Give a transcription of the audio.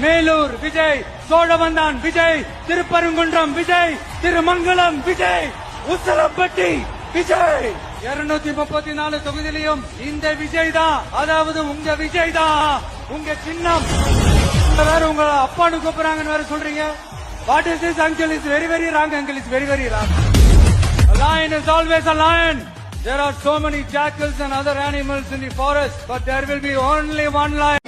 மேலூர் விஜய், சோழவந்தான் விஜய், திருப்பரங்குன்றம் விஜய், திருமங்கலம் விஜய், உசலம்பட்டி விஜய். 234 தொகுதியிலையும் இந்த விஜய் தான், அதாவது உங்க விஜய் தான். உங்க சின்னம் வேற, உங்க அப்பான்னு கூப்பிடுறாங்கன்னு வேற சொல்றீங்க. What is this, uncle? It's very, very wrong, uncle. It's very, very wrong. A lion is always a lion. There are so many jackals and other animals in the forest, but there will be only one lion.